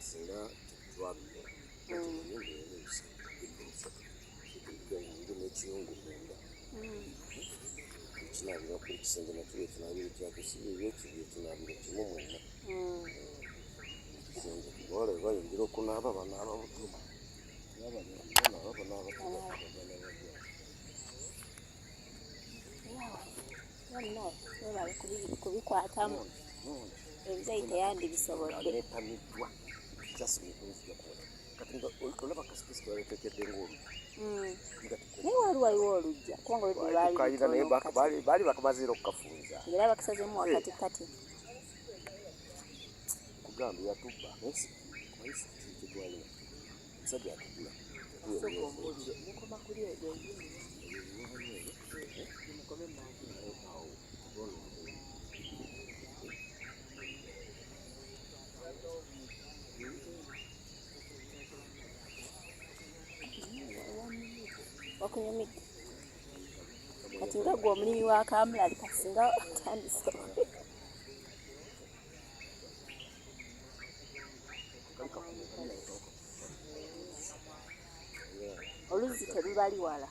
singa twabikola n'ekiyungu munda ekinabira kuli kisenge nakyo ekinabiro kyako si ebyekibyo ekinabiro kimu mwenna ekisenge kubawala bwe bayingira okunaaba banaaba butumu banaaba banaaba kubikwatamu ebizayi teyandibisobodde netamiddwa kyasimikunzija kuwona kati nga olaba kasipisi kebaletekedde ng'oluggi naye wali waliwo olugja kubanga naye baali bakamazeera okukafunza era bakasazemu wakati kati kugamba yatubba tetwalina omusajja atugula mukoma kuli egyo mukome wakunyumidde kati nga gwe omulimi wa kamulali kasinga atandise oluzzi terubali wala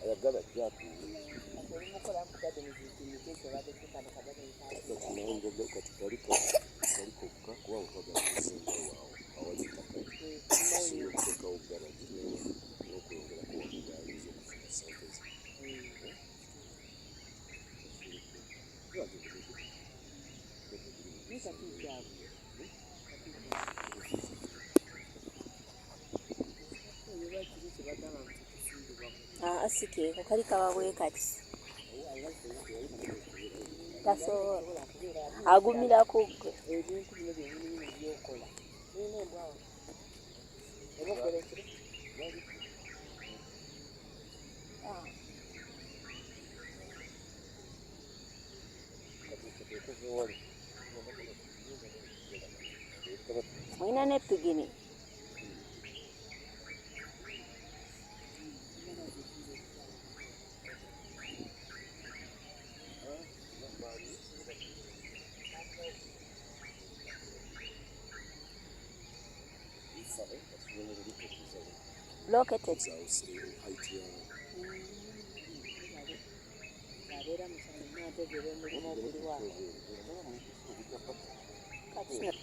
ayagala jatu kati kaliko kuba okwagalaasinga waawo awalitaka okutekawo garagi n'okwongerako wakugaaliza okufuna sente ze asikeeko kali kaba bwe kati tasobola agumiraku gwe ebintu bino byenyini byokola nina embwawo obakoleekire olina nepigini located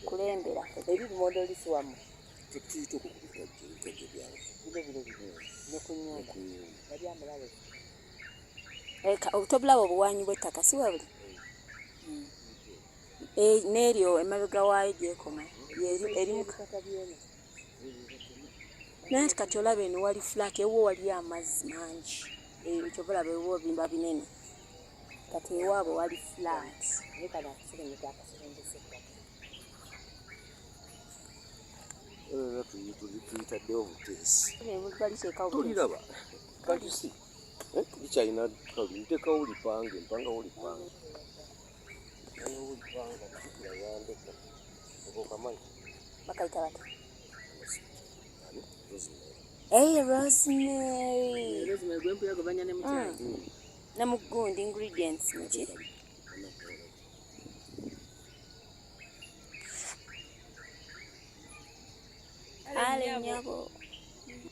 kulembera ebiri modolisi wamu otobulaba obuwanyi bw'ettaka si wabuli n'eryo emabega waayo gyekoma erimu naye nti kati olaba eno wali flat ewo waliyo amazzi mangi kyova olaba ewo bimba binene kati ewaabwe wali flat tuyitaddewo buteesi toliraba kalisi likyalina ntekawo lipange mpangawo lipange yandeka okamanyi bakayita bati rosemary gwempuyago banya ne mukyali ne mugundi ingredients muki ale nyabo